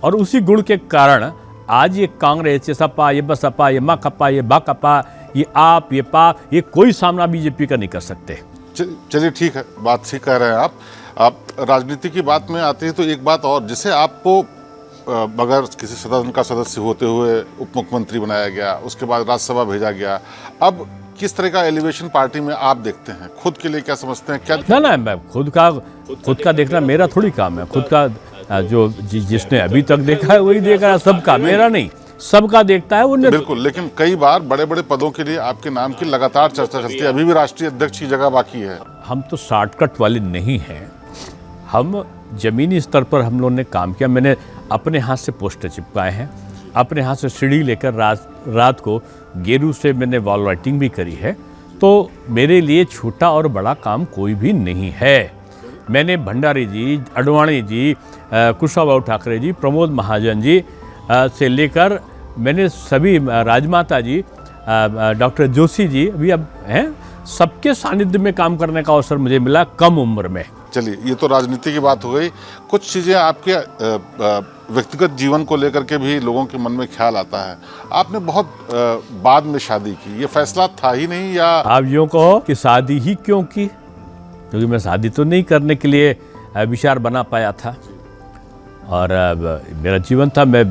और उसी गुण के कारण आज ये कांग्रेस, ये सपा, ये बसपा, ये माकपा, ये बाकपा, ये आप, ये पाप, ये कोई सामना बीजेपी का नहीं कर सकते। चलिए ठीक है, बात ठीक कह रहे हैं आप राजनीति की बात में आते हैं तो एक बात और, जिसे आपको बगैर किसी सदन का सदस्य होते हुए उप मुख्यमंत्री बनाया गया, उसके बाद राज्यसभा भेजा गया, अब किस तरह का एलिवेशन पार्टी में आप देखते हैं? खुद के लिए क्या समझते हैं? क्या ना मैं खुद का देखना मेरा थोड़ी काम है। खुद का जो जिसने अभी तक देखा है वही देख रहा है सबका, मेरा नहीं। सबका देखता है वो बिल्कुल, लेकिन कई बार बड़े बड़े पदों के लिए आपके नाम की लगातार चर्चा चलती है, अभी भी राष्ट्रीय अध्यक्ष की जगह बाकी है। हम तो शॉर्टकट वाले नहीं हैं। हम ज़मीनी स्तर पर हम लोगों ने काम किया। मैंने अपने हाथ से पोस्टर चिपकाए हैं, अपने हाथ से सीढ़ी लेकर रात को गेरू से मैंने वॉल राइटिंग भी करी है। तो मेरे लिए छोटा और बड़ा काम कोई भी नहीं है। मैंने भंडारी जी, अडवाणी जी, कुशाभाऊ ठाकरे जी, प्रमोद महाजन जी से लेकर मैंने सभी, राजमाता जी, डॉक्टर जोशी जी अभी अब हैं, सबके सानिध्य में काम करने का अवसर मुझे मिला कम उम्र में। चलिए, ये तो राजनीति की बात हो गई। कुछ चीज़ें आपके व्यक्तिगत जीवन को लेकर के भी लोगों के मन में ख्याल आता है। आपने बहुत बाद में शादी की, ये फैसला था ही नहीं, या आप यूँ कहो कि शादी ही क्यों की, क्योंकि मैं शादी तो नहीं करने के लिए विचार बना पाया था। और मेरा जीवन था, मैं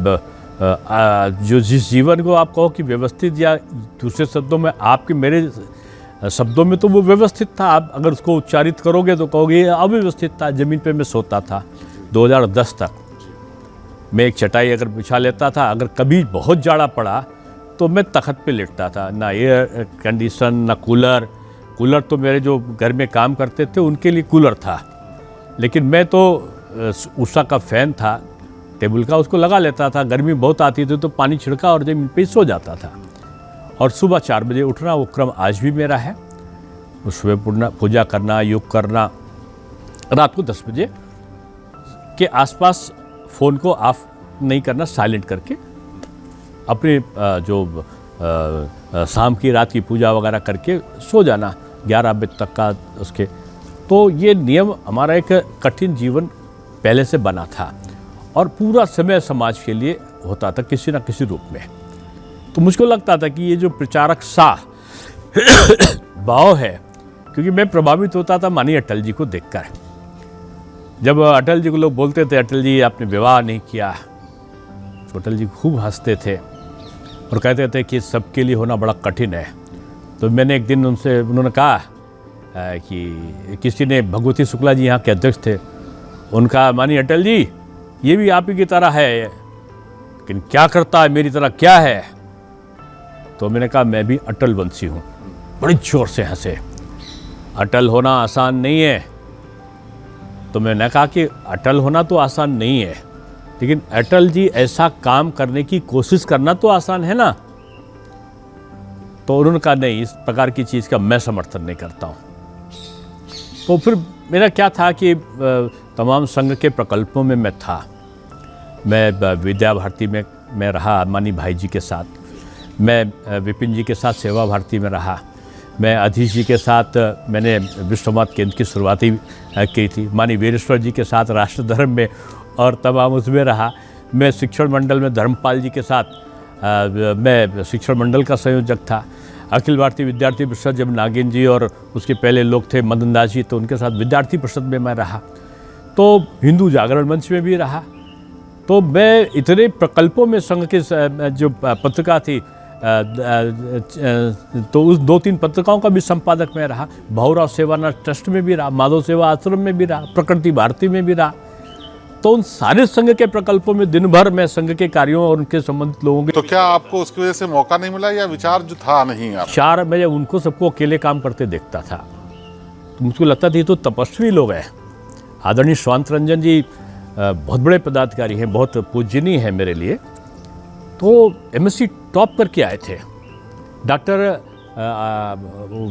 जो जिस जीवन को आप कहो कि व्यवस्थित, या दूसरे शब्दों में आपके मेरे शब्दों में तो वो व्यवस्थित था, आप अगर उसको उच्चारित करोगे तो कहोगे अव्यवस्थित था। ज़मीन पे मैं सोता था 2010 तक। मैं एक चटाई अगर बिछा लेता था, अगर कभी बहुत जाड़ा पड़ा तो मैं तख्त पे लेटता था। ना एयर कंडीशन, ना कूलर। कूलर तो मेरे जो घर में काम करते थे उनके लिए कूलर था, लेकिन मैं तो उषा का फ़ैन था टेबल का, उसको लगा लेता था। गर्मी बहुत आती थी तो पानी छिड़का और ज़मीन पे सो जाता था। और सुबह 4 बजे उठना, वो क्रम आज भी मेरा है। सुबह पूजा करना, योग करना, रात को 10 बजे के आसपास फ़ोन को ऑफ नहीं करना, साइलेंट करके अपने जो शाम की, रात की पूजा वगैरह करके सो जाना 11 बजे तक का उसके। तो ये नियम हमारा एक कठिन जीवन पहले से बना था और पूरा समय समाज के लिए होता था किसी न किसी रूप में। तो मुझको लगता था कि ये जो प्रचारक सा भाव है, क्योंकि मैं प्रभावित होता था माननीय अटल जी को देखकर। जब अटल जी को लोग बोलते थे अटल जी आपने विवाह नहीं किया, तो अटल जी खूब हंसते थे और कहते थे कि सबके लिए होना बड़ा कठिन है। तो मैंने एक दिन उन्होंने कहा कि किसी ने, भगवती शुक्ला जी यहाँ के अध्यक्ष थे, उनका माननीय अटल जी ये भी आप ही की तरह है, लेकिन क्या करता है मेरी तरह क्या है? तो मैंने कहा मैं भी अटल वंशी हूँ। बड़ी जोर से हंसे। अटल होना आसान नहीं है। तो मैंने कहा कि अटल होना तो आसान नहीं है, लेकिन अटल जी ऐसा काम करने की कोशिश करना तो आसान है ना। तो उन्होंने कहा नहीं, इस प्रकार की चीज़ का मैं समर्थन नहीं करता हूँ। तो फिर मेरा क्या था कि तमाम संघ के प्रकल्पों में मैं था। मैं विद्या भारती में मैं रहा मानी भाई जी के साथ, मैं विपिन जी के साथ सेवा भारती में रहा, मैं अधीश जी के साथ मैंने विश्वमत केंद्र की शुरुआती की थी, मानी वीरेश्वर जी के साथ राष्ट्र धर्म में और तमाम उसमें रहा। मैं शिक्षण मंडल में धर्मपाल जी के साथ मैं शिक्षण मंडल का संयोजक था। अखिल भारतीय विद्यार्थी परिषद, जब नागिन जी और उसके पहले लोग थे मदन दास जी, तो उनके साथ विद्यार्थी परिषद में मैं रहा। तो हिंदू जागरण मंच में भी रहा। तो मैं इतने प्रकल्पों में संघ के जो पत्रिका थी, तो उस 2-3 पत्रिकाओं का भी संपादक मैं रहा। भाऊराव सेवानाथ ट्रस्ट में भी रहा, माधव सेवा आश्रम में भी रहा, प्रकृति भारती में भी रहा। तो उन सारे संघ के प्रकल्पों में दिन भर मैं संघ के कार्यों और उनके संबंधित लोगों के। तो क्या आपको उसकी वजह से मौका नहीं मिला, या विचार जो था नहीं? आप 4 बजे उनको सबको अकेले काम करते देखता था, तो मुझको लगता था ये तो तपस्वी लोग हैं। आदरणीय स्वांत रंजन जी बहुत बड़े पदाधिकारी हैं, बहुत पूजनीय हैं मेरे लिए। तो MSc टॉप करके आए थे। डॉक्टर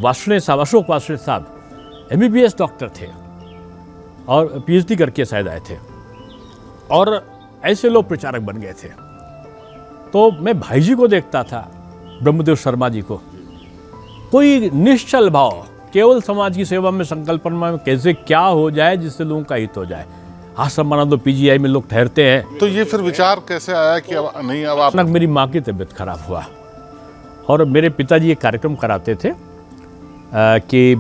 वार्ष्णेय साहब, अशोक वार्ष्णेय साहब MBBS डॉक्टर थे और PhD करके शायद आए थे, और ऐसे लोग प्रचारक बन गए थे। तो मैं भाई जी को देखता था, ब्रह्मदेव शर्मा जी को, कोई निश्चल भाव, केवल समाज की सेवा में संकल्पना में कैसे क्या हो जाए जिससे लोगों का हित हो जाए। आश्रम बना दो, PGI में लोग ठहरते हैं। तो ये फिर विचार कैसे आया कि अब नहीं, अब आप? मेरी माँ की तबीयत खराब हुआ और मेरे पिताजी एक कार्यक्रम कराते थे कि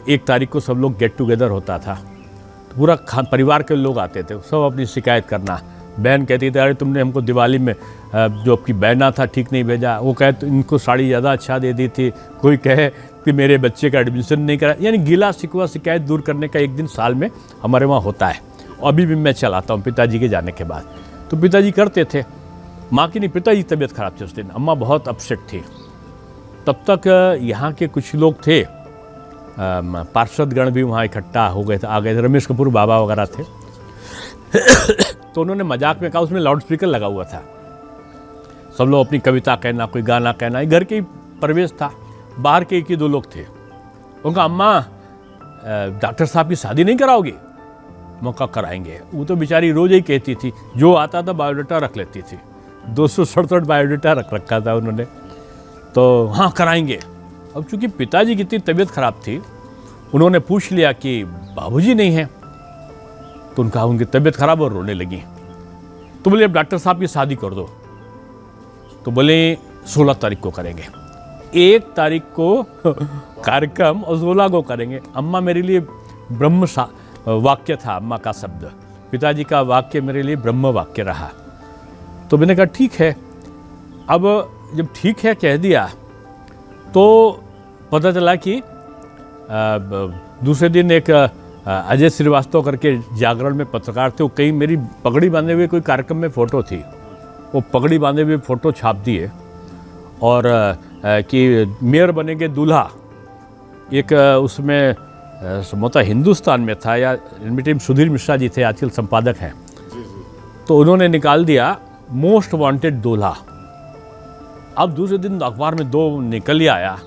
1 तारीख को सब लोग गेट टुगेदर होता था, तो पूरा परिवार के लोग आते थे, सब अपनी शिकायत करना। बहन कहती थी अरे तुमने हमको दिवाली में जो आपकी बहना था ठीक नहीं भेजा, वो कहे तो इनको साड़ी ज़्यादा अच्छा दे दी थी, कोई कहे कि मेरे बच्चे का एडमिशन नहीं करा। यानी गिला शिकवा शिकायत दूर करने का एक दिन साल में हमारे वहाँ होता है। अभी भी मैं चलाता हूँ पिताजी के जाने के बाद। तो पिताजी करते थे। माँ की नहीं, पिताजी की तबीयत खराब थी उस दिन। अम्मा बहुत अपसेट थी। तब तक यहाँ के कुछ लोग थे, पार्षदगण भी वहाँ इकट्ठा हो गए थे, आ गए थे, रमेश कपूर बाबा वगैरह थे। तो उन्होंने मजाक में कहा, उसमें लाउड स्पीकर लगा हुआ था, सब लोग अपनी कविता कहना, कोई गाना कहना, घर के ही परिवेश था। बाहर के 1 ही 2 लोग थे। उनका, अम्मा डॉक्टर साहब की शादी नहीं कराओगे? मौका कराएंगे। वो तो बेचारी रोज ही कहती थी, जो आता था बायोडाटा रख लेती थी। 267 बायोडाटा रख रखा था उन्होंने। तो हाँ कराएंगे। अब चूंकि पिताजी की इतनी तबीयत खराब थी, उन्होंने पूछ लिया कि बाबूजी नहीं है, तो उनका उनकी तबीयत खराब और रोने लगी। तो बोले अब डॉक्टर साहब की शादी कर दो। तो बोले 16 तारीख को करेंगे। 1 तारीख को कार्यक्रम और 16 को करेंगे। अम्मा मेरे लिए ब्रह्म वाक्य था, अम्मा का शब्द। पिताजी का वाक्य मेरे लिए ब्रह्म वाक्य रहा। तो मैंने कहा ठीक है। अब जब ठीक है कह दिया तो पता चला कि दूसरे दिन एक अजय श्रीवास्तव करके जागरण में पत्रकार थे, वो कहीं मेरी पगड़ी बांधे हुए कोई कार्यक्रम में फ़ोटो थी, वो पगड़ी बांधे हुए फ़ोटो छाप दिए और कि मेयर बनेंगे दूल्हा। एक उसमें समझता हिंदुस्तान में था, या इनमें सुधीर मिश्रा जी थे, आजकल संपादक हैं। तो उन्होंने निकाल दिया मोस्ट वांटेड दूल्हा। अब दूसरे दिन अखबार में 2 निकल ही आया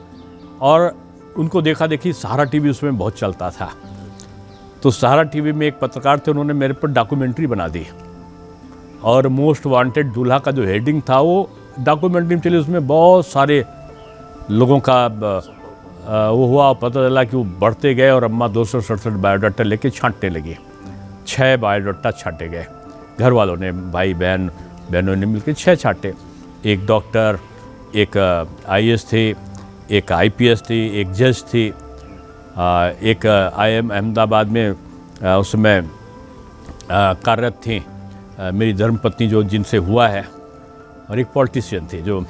और उनको देखा देखी सहारा टीवी उसमें बहुत चलता था। तो सहारा टीवी में एक पत्रकार थे, उन्होंने मेरे पर डॉक्यूमेंट्री बना दी और मोस्ट वांटेड दूल्हा का जो हेडिंग था वो डॉक्यूमेंट्री में चली। उसमें बहुत सारे लोगों का वो हुआ, पता चला कि वो बढ़ते गए और अम्मा 267 बायोडाटा लेके छांटने लगी। 6 बायोडाटा छांटे गए, घर वालों ने, भाई बहनों ने मिलकर 6 छांटे। एक डॉक्टर, एक IAS थी, एक IPS थी, एक जज थी, एक IIM अहमदाबाद में उसमें कार्यरत थी मेरी धर्मपत्नी जो जिनसे हुआ है, और एक पॉलिटिशियन थे जो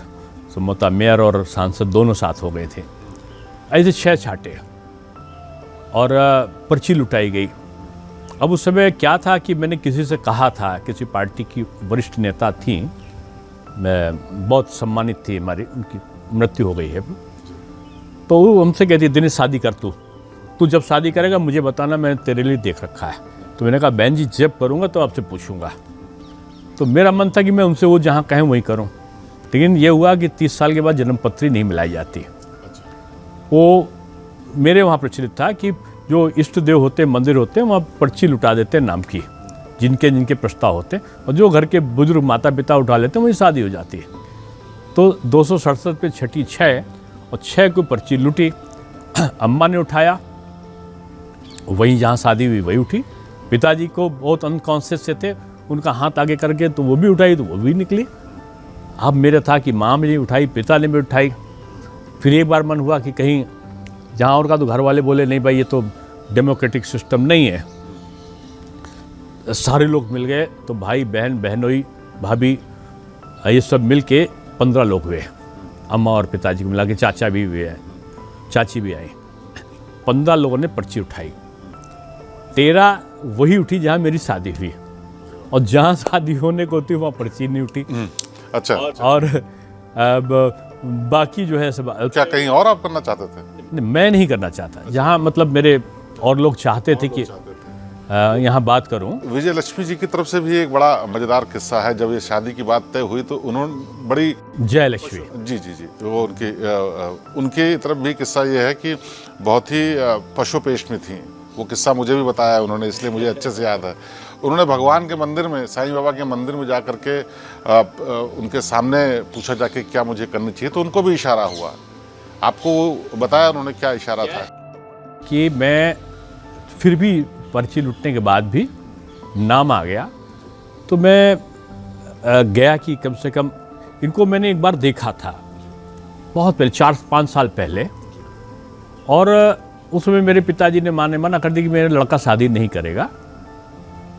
संभवतः मेयर और सांसद दोनों साथ हो गए थे। ऐसे 6 छाटे और पर्ची लुटाई गई। अब उस समय क्या था कि मैंने किसी से कहा था, किसी पार्टी की वरिष्ठ नेता थी, मैं बहुत सम्मानित थी, हमारी उनकी मृत्यु हो गई है, तो वो हमसे कहती दिनेश शादी कर, तू जब शादी करेगा मुझे बताना, मैंने तेरे लिए देख रखा है। तो मैंने कहा बहन जी जब करूँगा तो आपसे पूछूंगा। तो मेरा मन था कि मैं उनसे वो जहाँ कहें वहीं करूँ, लेकिन ये हुआ कि 30 साल के बाद जन्मपत्री नहीं मिलाई जाती। वो मेरे वहाँ प्रचलित था कि जो इष्ट देव होते, मंदिर होते हैं, वहाँ पर्ची लुटा देते हैं नाम की, जिनके प्रस्ताव होते हैं, और जो घर के बुजुर्ग माता पिता उठा लेते हैं वही शादी हो जाती है। तो 267 पे छठी 6 और 6 को पर्ची लुटी। अम्मा ने उठाया, वहीं जहाँ शादी हुई वही उठी। पिताजी को बहुत अनकॉन्शियस से थे, उनका हाथ आगे करके तो वो भी उठाई, तो वो भी निकली। अब मेरा था कि माँ ने उठाई, पिता ने भी उठाई। फिर एक बार मन हुआ कि कहीं जहाँ और का, तो घर वाले बोले नहीं भाई ये तो डेमोक्रेटिक सिस्टम नहीं है। सारे लोग मिल गए, तो भाई बहन, बहनोई, भाभी, ये सब मिल के 15 लोग हुए। अम्मा और पिताजी को मिला के चाचा भी हुए हैं, चाची भी आई। 15 लोगों ने पर्ची उठाई। 13 वही उठी जहाँ मेरी शादी हुई, और जहाँ शादी होने को थी वहाँ पर्ची नहीं उठी। अच्छा। और बाकी जो है सब। क्या कहीं और आप करना चाहते थे? नहीं, मैं नहीं करना चाहता, जहाँ मतलब मेरे और लोग चाहते थे कि यहाँ बात करूँ। विजय लक्ष्मी जी की तरफ से भी एक बड़ा मजेदार किस्सा है। जब ये शादी की बात तय हुई तो उन्होंने बड़ी, जय लक्ष्मी जी, वो उनकी तरफ भी किस्सा ये है कि बहुत ही पशुपेश में थी। वो किस्सा मुझे भी बताया उन्होंने, इसलिए मुझे अच्छे से याद है। उन्होंने भगवान के मंदिर में, साईं बाबा के मंदिर में जा कर के उनके सामने पूछा जाके क्या मुझे करनी चाहिए, तो उनको भी इशारा हुआ। आपको बताया उन्होंने क्या इशारा था? कि मैं फिर भी पर्ची लुटने के बाद भी नाम आ गया, तो मैं गया कि कम से कम इनको मैंने एक बार देखा था बहुत पहले, 4-5 साल पहले, और उसमें मेरे पिताजी ने मना कर दी कि मेरा लड़का शादी नहीं करेगा,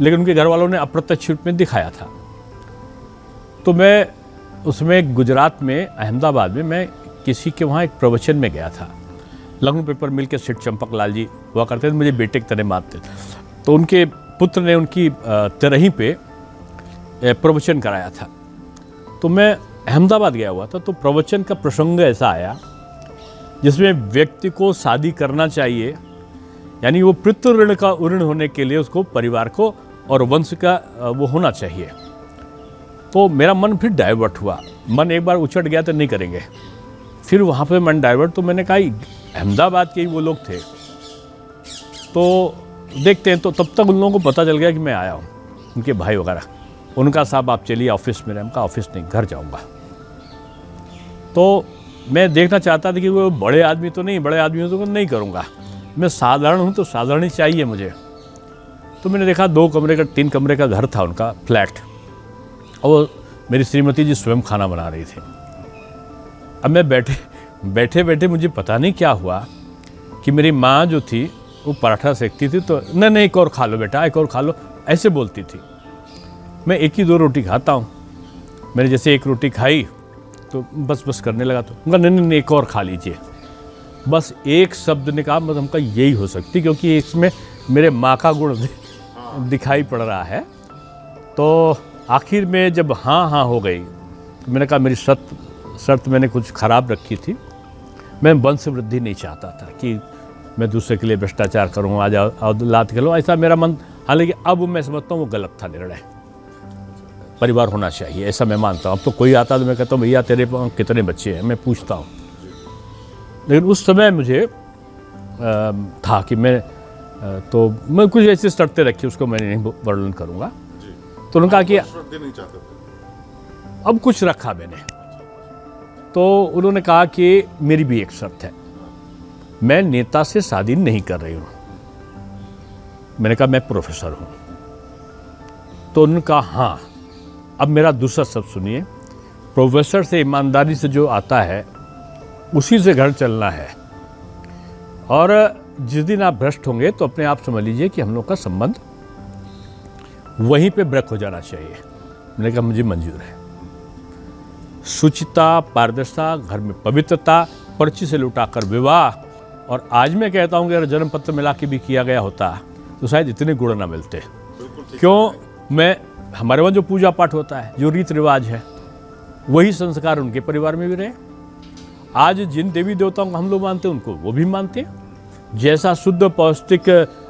लेकिन उनके घर वालों ने अप्रत्यक्ष रूप में दिखाया था। तो मैं उसमें गुजरात में, अहमदाबाद में, मैं किसी के वहाँ एक प्रवचन में गया था। लखनऊ पेपर मिल के सेठ चंपक लाल जी हुआ करते थे, मुझे बेटे की तरह मानते थे। तो उनके पुत्र ने उनकी तरही पे प्रवचन कराया था। तो मैं अहमदाबाद गया हुआ था, तो प्रवचन का प्रसंग ऐसा आया जिसमें व्यक्ति को शादी करना चाहिए, यानी वो पितृ ऋण का ऋण होने के लिए उसको परिवार को और वंश का वो होना चाहिए। तो मेरा मन फिर डाइवर्ट हुआ, मन एक बार उछट गया तो नहीं करेंगे। फिर वहाँ पे मन डाइवर्ट, तो मैंने कहा अहमदाबाद के ही वो लोग थे, तो देखते हैं। तो तब तक उन लोगों को पता चल गया कि मैं आया हूँ, उनके भाई वगैरह। उनका साहब आप चलिए ऑफिस में। उनका ऑफिस नहीं, घर जाऊँगा। तो मैं देखना चाहता था कि वो बड़े आदमी तो नहीं, बड़े आदमियों तो नहीं करूँगा, मैं साधारण हूँ, तो साधारण ही चाहिए मुझे। तो मैंने देखा 2 कमरे का 3 कमरे का घर था उनका, फ्लैट, और मेरी श्रीमती जी स्वयं खाना बना रही थी। अब मैं बैठे बैठे मुझे पता नहीं क्या हुआ कि मेरी माँ जो थी वो पराठा सेकती थी, तो नहीं एक और खा लो बेटा, एक और खा लो, ऐसे बोलती थी। मैं 1 ही 2 रोटी खाता हूँ। मैंने जैसे 1 रोटी खाई तो बस करने लगा, तो उनका नहीं एक और खा लीजिए। बस एक शब्द ने कहा, मतलब हमका यही हो सकती, क्योंकि इसमें मेरे माँ का गुण दिखाई पड़ रहा है। तो आखिर में जब हाँ हो गई, तो मैंने कहा मेरी शर्त मैंने कुछ ख़राब रखी थी। मैं वंश वृद्धि नहीं चाहता था कि मैं दूसरे के लिए भ्रष्टाचार करूँ, आज औलाद के लो, ऐसा मेरा मन। हालांकि अब मैं समझता हूँ वो गलत था निर्णय, परिवार होना चाहिए, ऐसा मैं मानता हूँ। अब तो कोई आता तो मैं कहता हूँ भैया तेरे कितने बच्चे हैं, मैं पूछता हूँ। लेकिन उस समय मुझे था कि मैं कुछ ऐसी शर्तें रखी, उसको मैं नहीं वर्णन करूँगा। तो उन्होंने कहा कि नहीं चाहते थे। अब कुछ रखा मैंने। तो उन्होंने कहा कि मेरी भी एक शर्त है, मैं नेता से शादी नहीं कर रही हूँ। मैंने कहा मैं प्रोफेसर हूँ। तो उन्होंने कहा हाँ, अब मेरा दूसरा शब्द सुनिए, प्रोफेसर से ईमानदारी से जो आता है उसी से घर चलना है, और जिस दिन आप भ्रष्ट होंगे तो अपने आप समझ लीजिए कि हम लोग का संबंध वहीं पे ब्रेक हो जाना चाहिए। मैंने कहा मुझे मंजूर है। शुचिता, पारदर्शिता, घर में पवित्रता, पर्ची से लुटाकर विवाह, और आज मैं कहता हूँ कि अगर जन्म पत्र मिला के भी किया गया होता तो शायद इतने गुण ना मिलते। क्यों? हमारे वहाँ जो पूजा पाठ होता है, जो रीत रिवाज है, वही संस्कार उनके परिवार में भी रहे। आज जिन देवी देवताओं को हम लोग मानते हैं, उनको वो भी मानते हैं। जैसा शुद्ध पौष्टिक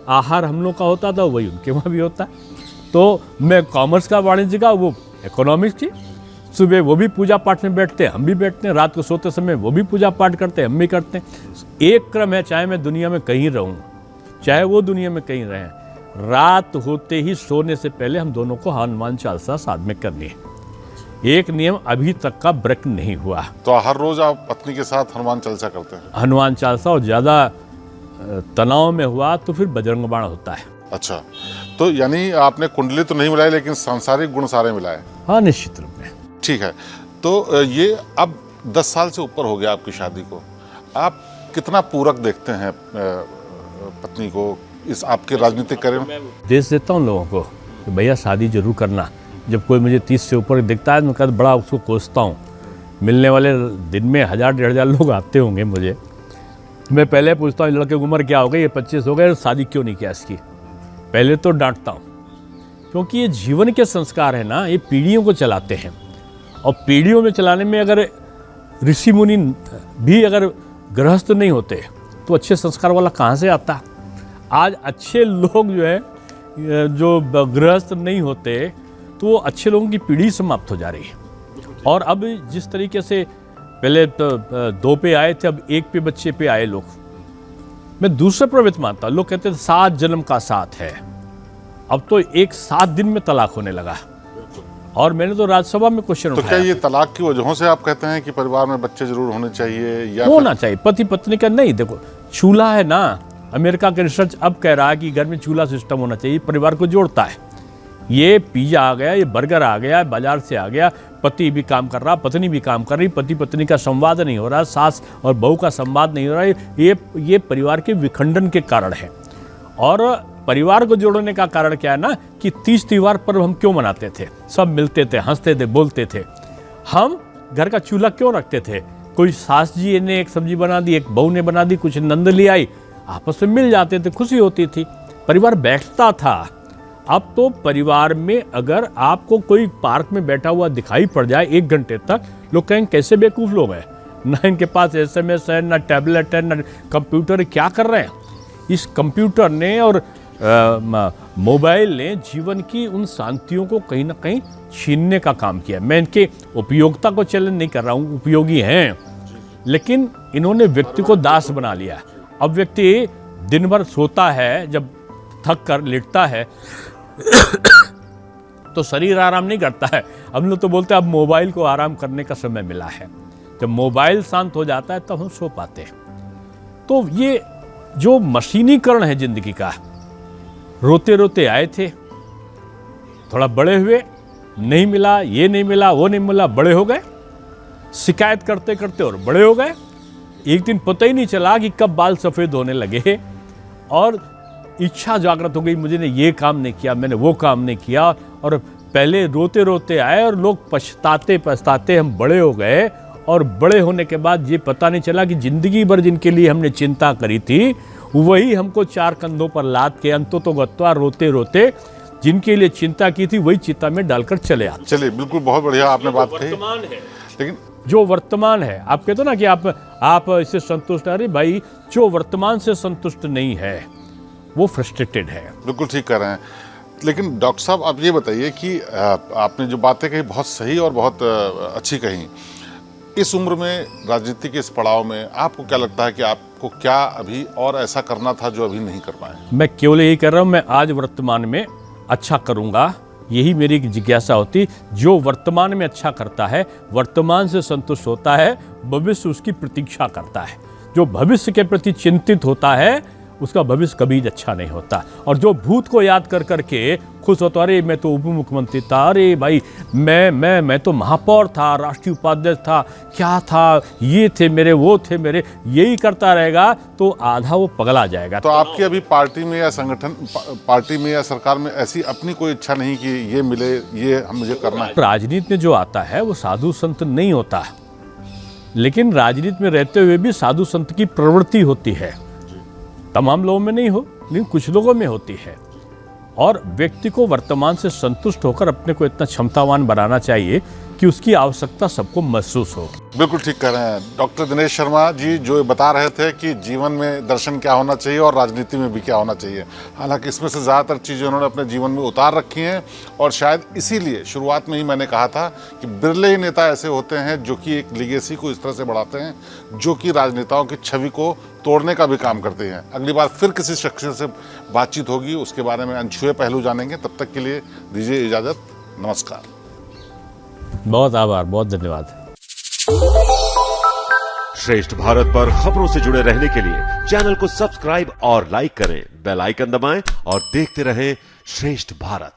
आहार हम लोग का होता था, वही उनके वहाँ भी होता है। तो मैं कॉमर्स का, वाणिज्य का, वो इकोनॉमिक्स की। सुबह वो भी पूजा पाठ में बैठते हैं, हम भी बैठते हैं। रात को सोते समय वो भी पूजा पाठ करते हैं, हम भी करते हैं। एक क्रम है, चाहे मैं दुनिया में कहीं रहूँ, चाहे वो दुनिया में कहीं रहें, रात होते ही सोने से पहले हम दोनों को हनुमान चालीसा साथ में करनी है। एक नियम अभी तक का ब्रेक नहीं हुआ। तो हर रोज आप पत्नी के साथ हनुमान चालीसा करते हैं? हनुमान चालीसा, और ज़्यादा तनाव में हुआ तो फिर बजरंग बाण होता है। अच्छा, तो यानी आपने कुंडली तो नहीं मिलाई, लेकिन सांसारिक गुण सारे मिलाए? हाँ, निश्चित रूप में। ठीक है। तो ये अब 10 साल से ऊपर हो गया आपकी शादी को, आप कितना पूरक देखते हैं पत्नी को इस आपके राजनीतिक करियर में? देश देता हूँ लोगों को कि भैया शादी जरूर करना। जब कोई मुझे 30 से ऊपर दिखता है तो मैं कहता बड़ा उसको कोसता हूँ। मिलने वाले दिन में 1000-1500 लोग आते होंगे मुझे, मैं पहले पूछता हूँ लड़के की उम्र क्या हो गई, ये 25 हो गए, शादी क्यों नहीं किया इसकी। पहले तो डांटता हूँ, क्योंकि ये जीवन के संस्कार है ना, ये पीढ़ियों को चलाते हैं। और पीढ़ियों में चलाने में अगर ऋषि मुनि भी अगर गृहस्थ नहीं होते तो अच्छे संस्कार वाला कहाँ से आता। आज अच्छे लोग जो है, जो गृहस्थ नहीं होते, तो वो अच्छे लोगों की पीढ़ी समाप्त हो जा रही है। और अब जिस तरीके से पहले तो 2 पे आए थे, अब 1 पे बच्चे पे आए लोग। मैं दूसरा प्रवृत्ति मानता हूँ। लोग कहते थे 7 जन्म का साथ है, अब तो 7 दिन में तलाक होने लगा। और मैंने तो राज्यसभा में क्वेश्चन उठाया। तो क्या ये तलाक की वजहों से आप कहते हैं कि परिवार में बच्चे जरूर होने चाहिए, या होना चाहिए पति पत्नी का? नहीं, देखो चूल्हा है ना, अमेरिका का रिसर्च अब कह रहा है कि घर में चूल्हा सिस्टम होना चाहिए, परिवार को जोड़ता है। ये पिज्जा आ गया, ये बर्गर आ गया, बाजार से आ गया, पति भी काम कर रहा, पत्नी भी काम कर रही, पति पत्नी का संवाद नहीं हो रहा, सास और बहू का संवाद नहीं हो रहा। ये परिवार के विखंडन के कारण है। और परिवार को जोड़ने का कारण क्या है ना, कि 30 त्योहार पर्व हम क्यों मनाते थे? सब मिलते थे, हंसते थे, बोलते थे। हम घर का चूल्हा क्यों रखते थे? कोई सास जी ने एक सब्जी बना दी, एक बहू ने बना दी, कुछ नंद ले आई, आपस में मिल जाते थे, खुशी होती थी, परिवार बैठता था। अब तो परिवार में अगर आपको कोई पार्क में बैठा हुआ दिखाई पड़ जाए 1 घंटे तक, लोग कहेंगे कैसे बेवकूफ लोग हैं, ना इनके पास SMS है, ना टैबलेट है, ना कंप्यूटर है, क्या कर रहे हैं। इस कंप्यूटर ने और मोबाइल ने जीवन की उन शांतियों को कहीं ना कहीं छीनने का काम किया। मैं इनके उपयोगिता को चैलेंज नहीं कर रहा हूँ, उपयोगी हैं, लेकिन इन्होंने व्यक्ति को दास बना लिया। अब व्यक्ति दिन भर सोता है, जब थक कर लेटता है तो शरीर आराम नहीं करता है। हम लोग तो बोलते हैं अब मोबाइल को आराम करने का समय मिला है। जब मोबाइल शांत हो जाता है तब हम सो पाते हैं। तो ये जो मशीनीकरण है जिंदगी का, रोते रोते आए थे, थोड़ा बड़े हुए, नहीं मिला, ये नहीं मिला, वो नहीं मिला, बड़े हो गए, शिकायत करते करते और बड़े हो गए। एक दिन पता ही नहीं चला कि कब बाल सफ़ेद होने लगे और इच्छा जागृत हो गई, मुझे ने ये काम नहीं किया, मैंने वो काम नहीं किया। और पहले रोते रोते आए और लोग पछताते पछताते हम बड़े हो गए। और बड़े होने के बाद ये पता नहीं चला कि जिंदगी भर जिनके लिए हमने चिंता करी थी वही हमको 4 कंधों पर लाद के अंततोगत्वा रोते रोते जिनके लिए चिंता की थी वही चिता में डालकर चले आते। चलिए, बिल्कुल, बहुत बढ़िया आपने बात कही। लेकिन जो वर्तमान है, आप कहते हो ना कि आप इससे संतुष्ट, अरे भाई जो वर्तमान से संतुष्ट नहीं है वो फ्रस्ट्रेटेड है। बिल्कुल ठीक कह रहे हैं। लेकिन डॉक्टर साहब, आप ये बताइए कि आपने जो बातें कही बहुत सही और बहुत अच्छी कही। इस उम्र में, राजनीति के इस पड़ाव में, आपको क्या लगता है कि आपको क्या अभी और ऐसा करना था जो अभी नहीं कर पाए? मैं केवल यही कर रहा हूँ, मैं आज वर्तमान में अच्छा करूँगा, यही मेरी जिज्ञासा होती। जो वर्तमान में अच्छा करता है, वर्तमान से संतुष्ट होता है, भविष्य उसकी प्रतीक्षा करता है। जो भविष्य के प्रति चिंतित होता है उसका भविष्य कभी अच्छा नहीं होता। और जो भूत को याद कर करके खुश होता, अरे मैं तो उप मुख्यमंत्री था, अरे भाई मैं तो महापौर था, राष्ट्रीय उपाध्यक्ष था, क्या था, ये थे मेरे, वो थे मेरे, यही करता रहेगा तो आधा वो पगला जाएगा। तो आपकी अभी पार्टी में या संगठन, पार्टी में या सरकार में ऐसी अपनी कोई इच्छा नहीं कि ये मिले, ये मुझे करना है? राजनीति में जो आता है वो साधु संत नहीं होता, लेकिन राजनीति में रहते हुए भी साधु संत की प्रवृत्ति होती है। तमाम लोगों में नहीं हो, लेकिन कुछ लोगों में होती है। और व्यक्ति को वर्तमान से संतुष्ट होकर अपने को इतना क्षमतावान बनाना चाहिए कि उसकी आवश्यकता सबको महसूस हो। बिल्कुल ठीक कह रहे हैं डॉक्टर दिनेश शर्मा जी, जो बता रहे थे कि जीवन में दर्शन क्या होना चाहिए और राजनीति में भी क्या होना चाहिए। हालांकि इसमें से ज़्यादातर चीज़ें उन्होंने अपने जीवन में उतार रखी हैं, और शायद इसीलिए शुरुआत में ही मैंने कहा था कि बिरले ही नेता ऐसे होते हैं जो कि एक लीगेसी को इस तरह से बढ़ाते हैं जो कि राजनेताओं की छवि को तोड़ने का भी काम करते हैं। अगली बार फिर किसी शख्सियत से बातचीत होगी, उसके बारे में अनछुए पहलू जानेंगे। तब तक के लिए दीजिए इजाज़त, नमस्कार। बहुत आभार, बहुत धन्यवाद। श्रेष्ठ भारत पर खबरों से जुड़े रहने के लिए चैनल को सब्सक्राइब और लाइक करें, बेल आइकन दबाएं और देखते रहें श्रेष्ठ भारत।